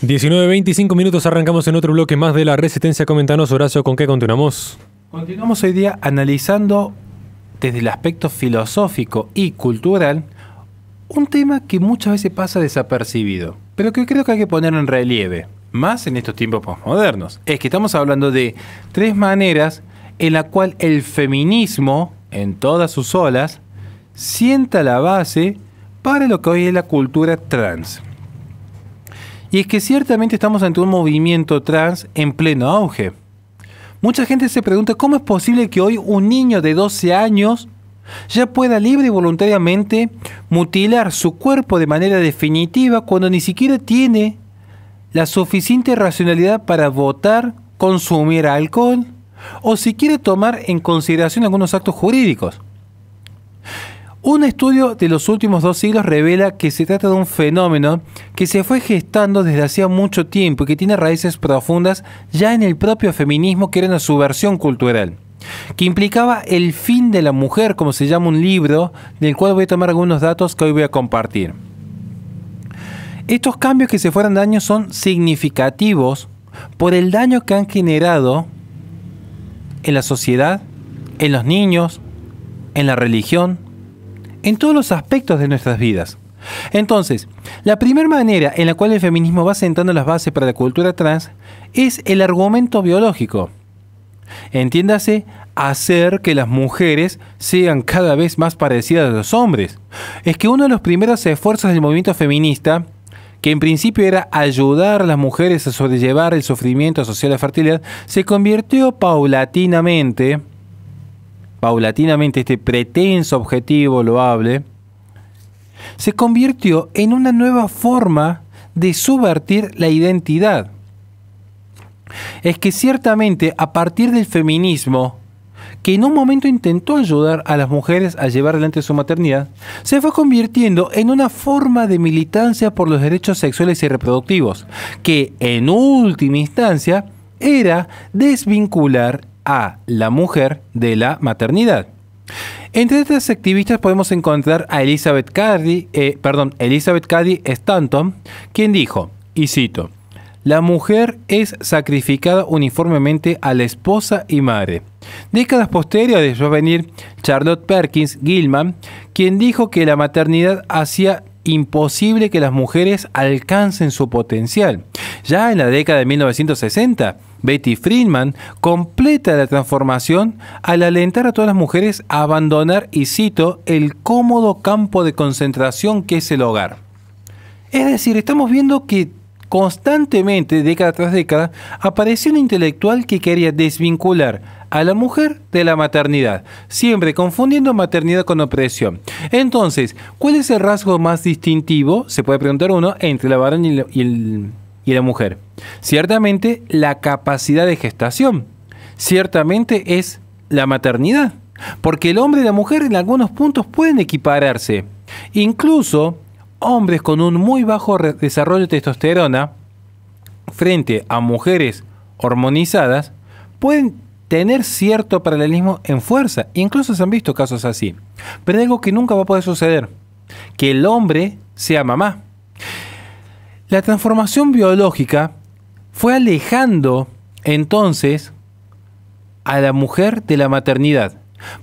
19:25 minutos, arrancamos en otro bloque más de La Resistencia. Coméntanos, Horacio, ¿con qué continuamos? Continuamos hoy día analizando desde el aspecto filosófico y cultural un tema que muchas veces pasa desapercibido, pero que creo que hay que poner en relieve, más en estos tiempos posmodernos. Es que estamos hablando de tres maneras en la cual el feminismo, en todas sus olas, sienta la base para lo que hoy es la cultura trans. Y es que ciertamente estamos ante un movimiento trans en pleno auge. Mucha gente se pregunta cómo es posible que hoy un niño de 12 años ya pueda libre y voluntariamente mutilar su cuerpo de manera definitiva cuando ni siquiera tiene la suficiente racionalidad para votar, consumir alcohol o siquiera tomar en consideración algunos actos jurídicos. Un estudio de los últimos 2 siglos revela que se trata de un fenómeno que se fue gestando desde hacía mucho tiempo y que tiene raíces profundas ya en el propio feminismo, que era una subversión cultural, que implicaba el fin de la mujer, como se llama un libro, del cual voy a tomar algunos datos que hoy voy a compartir. Estos cambios que se fueron dando son significativos por el daño que han generado en la sociedad, en los niños, en la religión, en todos los aspectos de nuestras vidas. Entonces, la primera manera en la cual el feminismo va sentando las bases para la cultura trans es el argumento biológico. Entiéndase, hacer que las mujeres sean cada vez más parecidas a los hombres. Es que uno de los primeros esfuerzos del movimiento feminista, que en principio era ayudar a las mujeres a sobrellevar el sufrimiento asociado a la fertilidad, se convirtió paulatinamente este pretenso objetivo loable, se convirtió en una nueva forma de subvertir la identidad. Es que ciertamente a partir del feminismo, que en un momento intentó ayudar a las mujeres a llevar adelante su maternidad, se fue convirtiendo en una forma de militancia por los derechos sexuales y reproductivos, que en última instancia era desvincular a la mujer de la maternidad. Entre estas activistas podemos encontrar a Elizabeth Cady Stanton, quien dijo, y cito: "La mujer es sacrificada uniformemente a la esposa y madre". Décadas posteriores va a venir Charlotte Perkins Gilman, quien dijo que la maternidad hacía imposible que las mujeres alcancen su potencial. Ya en la década de 1960, Betty Friedman completa la transformación al alentar a todas las mujeres a abandonar, y cito, "el cómodo campo de concentración que es el hogar". Es decir, estamos viendo que constantemente, década tras década, apareció un intelectual que quería desvincular a la mujer de la maternidad, siempre confundiendo maternidad con opresión. Entonces, ¿cuál es el rasgo más distintivo, se puede preguntar uno, entre la varón y la mujer? Ciertamente la capacidad de gestación, ciertamente es la maternidad, porque el hombre y la mujer en algunos puntos pueden equipararse. Incluso hombres con un muy bajo desarrollo de testosterona frente a mujeres hormonizadas pueden tener cierto paralelismo en fuerza. Incluso se han visto casos así. Pero hay algo que nunca va a poder suceder: que el hombre sea mamá. La transformación biológica fue alejando entonces a la mujer de la maternidad,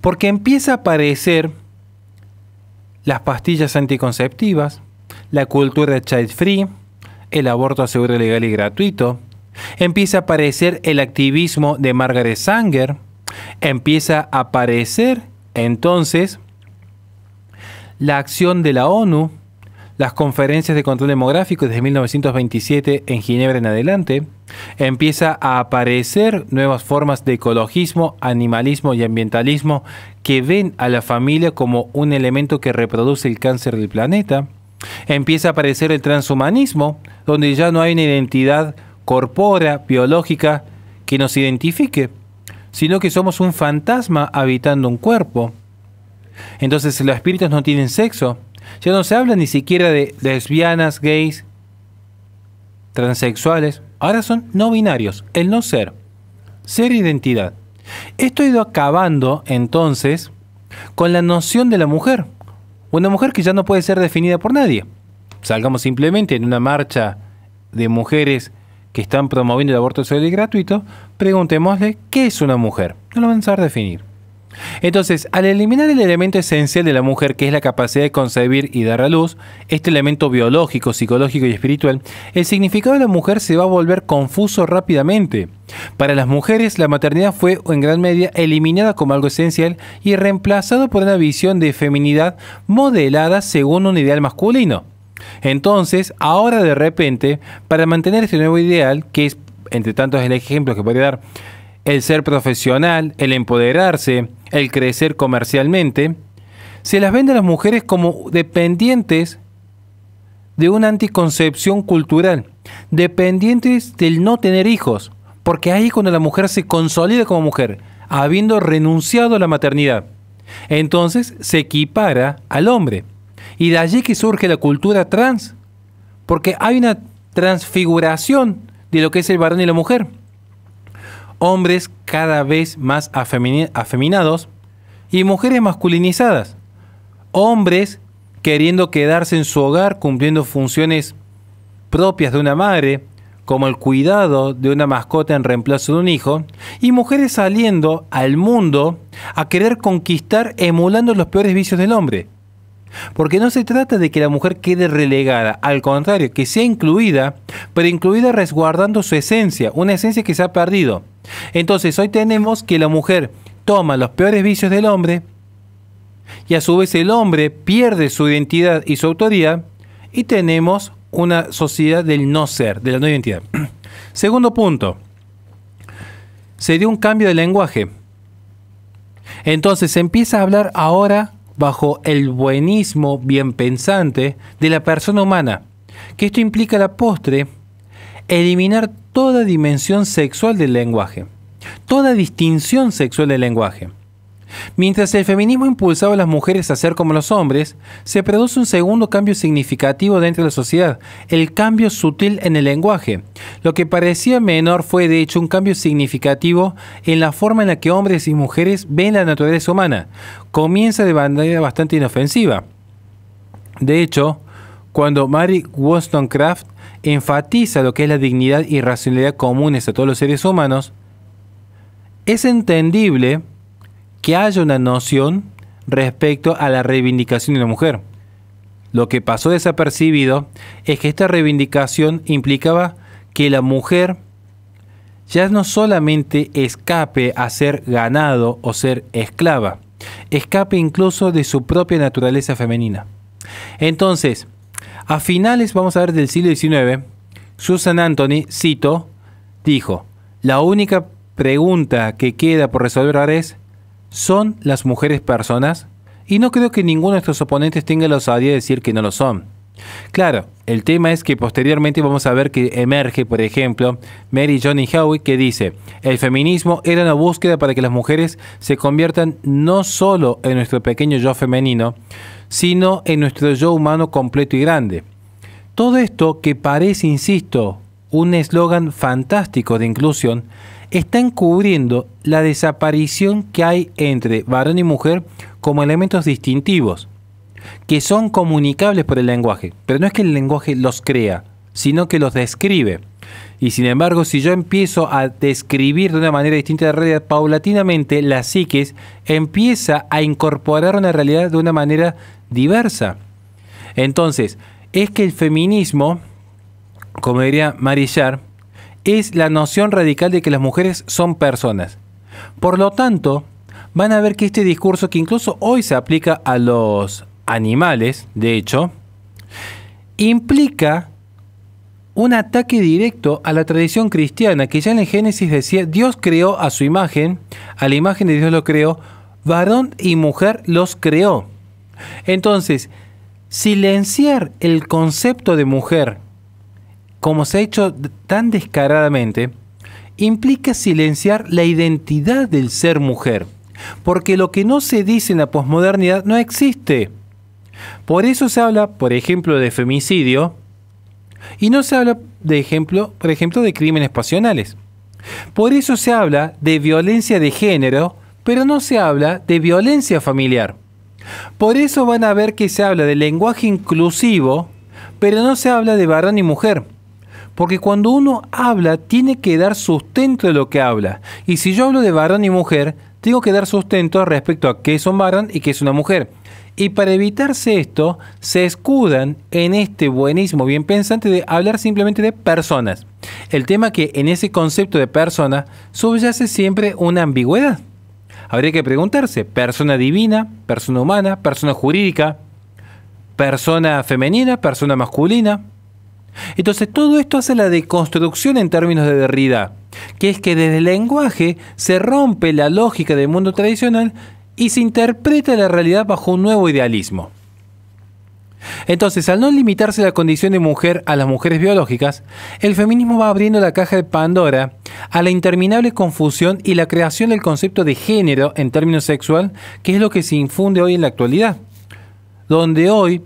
porque empieza a aparecer las pastillas anticonceptivas, la cultura child free, el aborto seguro, legal y gratuito. Empieza a aparecer el activismo de Margaret Sanger. Empieza a aparecer entonces la acción de la ONU, las conferencias de control demográfico desde 1927 en Ginebra en adelante. Empieza a aparecer nuevas formas de ecologismo, animalismo y ambientalismo que ven a la familia como un elemento que reproduce el cáncer del planeta. Empieza a aparecer el transhumanismo, donde ya no hay una identidad corpórea, biológica, que nos identifique, sino que somos un fantasma habitando un cuerpo. Entonces los espíritus no tienen sexo. Ya no se habla ni siquiera de lesbianas, gays, transexuales. Ahora son no binarios, el no ser, ser identidad. Esto ha ido acabando entonces con la noción de la mujer. Una mujer que ya no puede ser definida por nadie. Salgamos simplemente en una marcha de mujeres que están promoviendo el aborto seguro y gratuito, preguntémosle qué es una mujer. No lo van a saber definir. Entonces, al eliminar el elemento esencial de la mujer, que es la capacidad de concebir y dar a luz, este elemento biológico, psicológico y espiritual, el significado de la mujer se va a volver confuso rápidamente. Para las mujeres, la maternidad fue en gran medida eliminada como algo esencial y reemplazado por una visión de feminidad modelada según un ideal masculino. Entonces, ahora de repente, para mantener este nuevo ideal, que es, entre tantos el ejemplo que podría dar, el ser profesional, el empoderarse, el crecer comercialmente, se las vende a las mujeres como dependientes de una anticoncepción cultural, dependientes del no tener hijos, porque ahí es cuando la mujer se consolida como mujer, habiendo renunciado a la maternidad. Entonces se equipara al hombre. Y de allí que surge la cultura trans, porque hay una transfiguración de lo que es el varón y la mujer. Hombres cada vez más afeminados y mujeres masculinizadas. Hombres queriendo quedarse en su hogar cumpliendo funciones propias de una madre, como el cuidado de una mascota en reemplazo de un hijo, y mujeres saliendo al mundo a querer conquistar emulando los peores vicios del hombre. Porque no se trata de que la mujer quede relegada, al contrario, que sea incluida, pero incluida resguardando su esencia, una esencia que se ha perdido. Entonces hoy tenemos que la mujer toma los peores vicios del hombre y a su vez el hombre pierde su identidad y su autoridad y tenemos una sociedad del no ser, de la no identidad. Segundo punto, se dio un cambio de lenguaje. Entonces se empieza a hablar ahora bajo el buenismo bien pensante de la persona humana, que esto implica a la postre eliminar toda dimensión sexual del lenguaje, toda distinción sexual del lenguaje. Mientras el feminismo impulsaba a las mujeres a ser como los hombres, se produce un segundo cambio significativo dentro de la sociedad, el cambio sutil en el lenguaje. Lo que parecía menor fue de hecho un cambio significativo en la forma en la que hombres y mujeres ven la naturaleza humana. Comienza de manera bastante inofensiva. De hecho, cuando Mary Wollstonecraft enfatiza lo que es la dignidad y racionalidad comunes a todos los seres humanos, es entendible que haya una noción respecto a la reivindicación de la mujer. Lo que pasó desapercibido es que esta reivindicación implicaba que la mujer ya no solamente escape a ser ganado o ser esclava, escape incluso de su propia naturaleza femenina. Entonces, a finales, vamos a ver, del siglo XIX, Susan Anthony, cito, dijo: la única pregunta que queda por resolver ahora es: ¿son las mujeres personas? Y no creo que ninguno de nuestros oponentes tenga la osadía de decir que no lo son. Claro, el tema es que posteriormente vamos a ver que emerge, por ejemplo, Mary Johnny Howitt, que dice: el feminismo era una búsqueda para que las mujeres se conviertan no solo en nuestro pequeño yo femenino, sino en nuestro yo humano completo y grande. Todo esto, que parece, insisto, un eslogan fantástico de inclusión, está encubriendo la desaparición que hay entre varón y mujer como elementos distintivos, que son comunicables por el lenguaje. Pero no es que el lenguaje los crea, sino que los describe. Y sin embargo, si yo empiezo a describir de una manera distinta la realidad, paulatinamente la psiquis empieza a incorporar una realidad de una manera diversa. Entonces, es que el feminismo, como diría Marillar, es la noción radical de que las mujeres son personas. Por lo tanto, van a ver que este discurso, que incluso hoy se aplica a los animales, de hecho, implica un ataque directo a la tradición cristiana, que ya en el Génesis decía: Dios creó a su imagen, a la imagen de Dios lo creó, varón y mujer los creó. Entonces, silenciar el concepto de mujer, como se ha hecho tan descaradamente, implica silenciar la identidad del ser mujer, porque lo que no se dice en la posmodernidad no existe. Por eso se habla, por ejemplo, de femicidio, y no se habla, por ejemplo, de crímenes pasionales. Por eso se habla de violencia de género, pero no se habla de violencia familiar. Por eso van a ver que se habla de lenguaje inclusivo, pero no se habla de varón y mujer. Porque cuando uno habla, tiene que dar sustento de lo que habla. Y si yo hablo de varón y mujer, tengo que dar sustento respecto a qué es un varón y qué es una mujer. Y para evitarse esto, se escudan en este buenísimo bien pensante de hablar simplemente de personas. El tema que en ese concepto de persona subyace siempre una ambigüedad. Habría que preguntarse, persona divina, persona humana, persona jurídica, persona femenina, persona masculina. Entonces todo esto hace la deconstrucción en términos de Derrida, que es que desde el lenguaje se rompe la lógica del mundo tradicional y se interpreta la realidad bajo un nuevo idealismo. Entonces, al no limitarse la condición de mujer a las mujeres biológicas, el feminismo va abriendo la caja de Pandora a la interminable confusión y la creación del concepto de género en términos sexual, que es lo que se infunde hoy en la actualidad, donde hoy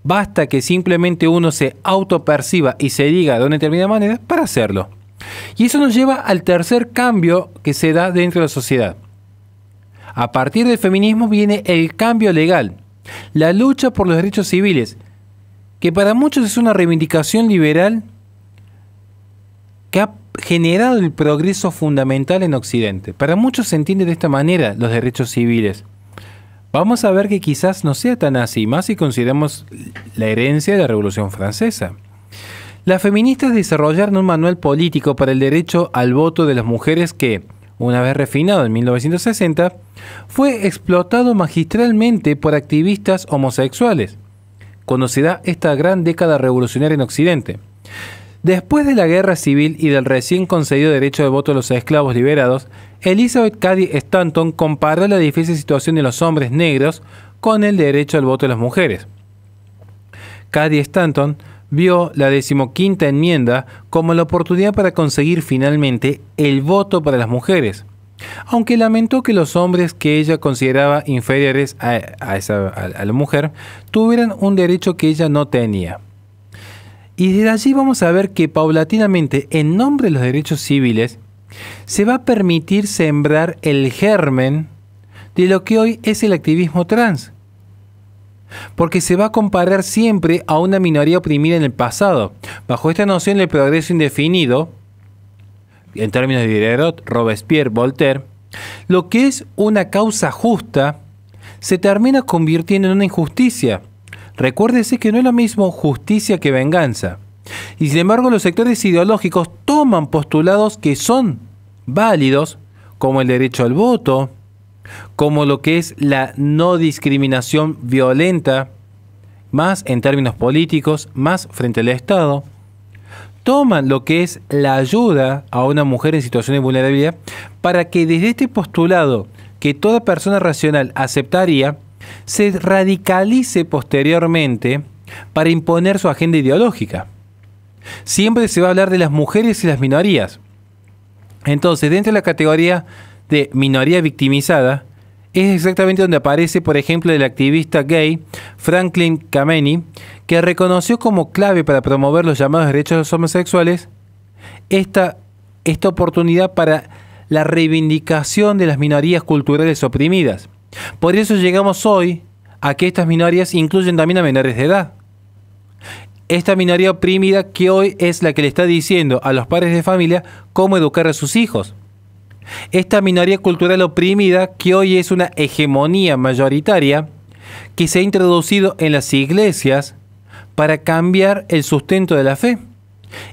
basta que simplemente uno se autoperciba y se diga de una determinada manera para hacerlo. Y eso nos lleva al tercer cambio que se da dentro de la sociedad. A partir del feminismo viene el cambio legal, la lucha por los derechos civiles, que para muchos es una reivindicación liberal que ha generado el progreso fundamental en Occidente. Para muchos se entiende de esta manera los derechos civiles. Vamos a ver que quizás no sea tan así, más si consideramos la herencia de la Revolución Francesa. Las feministas desarrollaron un manual político para el derecho al voto de las mujeres que, una vez refinado en 1960, fue explotado magistralmente por activistas homosexuales, cuando se da esta gran década revolucionaria en Occidente. Después de la guerra civil y del recién concedido derecho de voto a los esclavos liberados, Elizabeth Cady Stanton comparó la difícil situación de los hombres negros con el derecho al voto de las mujeres. Cady Stanton vio la 15ª enmienda como la oportunidad para conseguir finalmente el voto para las mujeres, aunque lamentó que los hombres que ella consideraba inferiores a la mujer tuvieran un derecho que ella no tenía. Y desde allí vamos a ver que paulatinamente, en nombre de los derechos civiles, se va a permitir sembrar el germen de lo que hoy es el activismo trans. Porque se va a comparar siempre a una minoría oprimida en el pasado, bajo esta noción del progreso indefinido, en términos de Diderot, Robespierre, Voltaire. Lo que es una causa justa se termina convirtiendo en una injusticia. Recuérdese que no es lo mismo justicia que venganza. Y sin embargo los sectores ideológicos toman postulados que son válidos, como el derecho al voto, como lo que es la no discriminación violenta, más en términos políticos, más frente al Estado. Toman lo que es la ayuda a una mujer en situación de vulnerabilidad para que desde este postulado que toda persona racional aceptaría, se radicalice posteriormente para imponer su agenda ideológica. Siempre se va a hablar de las mujeres y las minorías. Entonces, dentro de la categoría de minoría victimizada, es exactamente donde aparece, por ejemplo, el activista gay Franklin Kameny, que reconoció como clave para promover los llamados derechos de los homosexuales esta oportunidad para la reivindicación de las minorías culturales oprimidas. Por eso llegamos hoy a que estas minorías incluyen también a menores de edad. Esta minoría oprimida que hoy es la que le está diciendo a los padres de familia cómo educar a sus hijos. Esta minoría cultural oprimida que hoy es una hegemonía mayoritaria que se ha introducido en las iglesias para cambiar el sustento de la fe.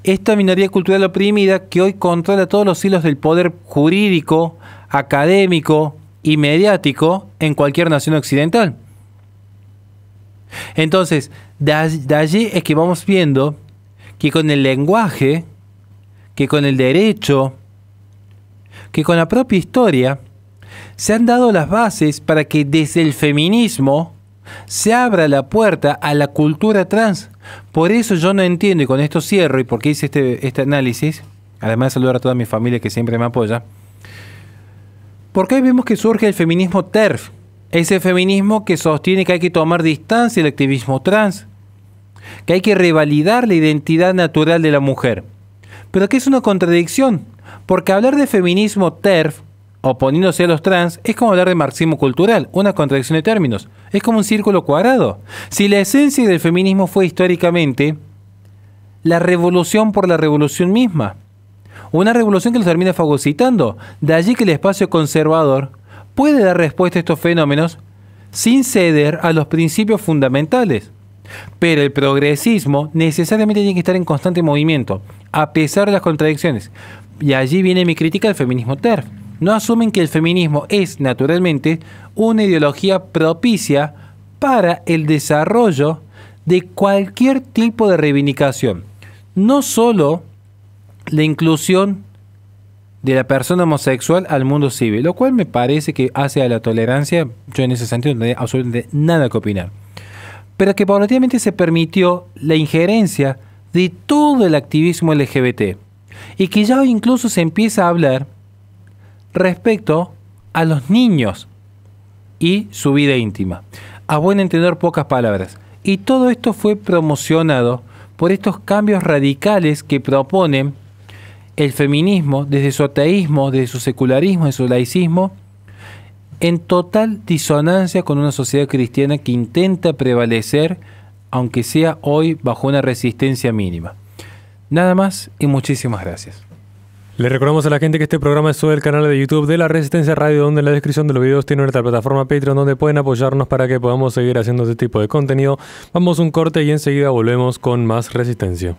Esta minoría cultural oprimida que hoy controla todos los hilos del poder jurídico, académico y mediático en cualquier nación occidental. Entonces, de allí es que vamos viendo que con el lenguaje, que con el derecho, que con la propia historia, se han dado las bases para que desde el feminismo se abra la puerta a la cultura trans. Por eso yo no entiendo, y con esto cierro, y porque hice este análisis, además de saludar a toda mi familia que siempre me apoya, porque hoy vemos que surge el feminismo TERF, ese feminismo que sostiene que hay que tomar distancia del activismo trans, que hay que revalidar la identidad natural de la mujer, pero que es una contradicción, porque hablar de feminismo TERF, oponiéndose a los trans, es como hablar de marxismo cultural, una contradicción de términos, es como un círculo cuadrado. Si la esencia del feminismo fue históricamente la revolución por la revolución misma. Una revolución que los termina fagocitando. De allí que el espacio conservador puede dar respuesta a estos fenómenos sin ceder a los principios fundamentales. Pero el progresismo necesariamente tiene que estar en constante movimiento, a pesar de las contradicciones. Y allí viene mi crítica al feminismo TERF. No asumen que el feminismo es, naturalmente, una ideología propicia para el desarrollo de cualquier tipo de reivindicación. No solo la inclusión de la persona homosexual al mundo civil, lo cual me parece que hace a la tolerancia, yo en ese sentido no tengo absolutamente nada que opinar, pero que paulatinamente se permitió la injerencia de todo el activismo LGBT y que ya hoy incluso se empieza a hablar respecto a los niños y su vida íntima. A buen entender, pocas palabras. Y todo esto fue promocionado por estos cambios radicales que proponen el feminismo desde su ateísmo, desde su secularismo, desde su laicismo, en total disonancia con una sociedad cristiana que intenta prevalecer, aunque sea hoy bajo una resistencia mínima. Nada más y muchísimas gracias. Le recordamos a la gente que este programa es sobre el canal de YouTube de La Resistencia Radio, donde en la descripción de los videos tiene nuestra plataforma Patreon, donde pueden apoyarnos para que podamos seguir haciendo este tipo de contenido. Vamos a un corte y enseguida volvemos con más Resistencia.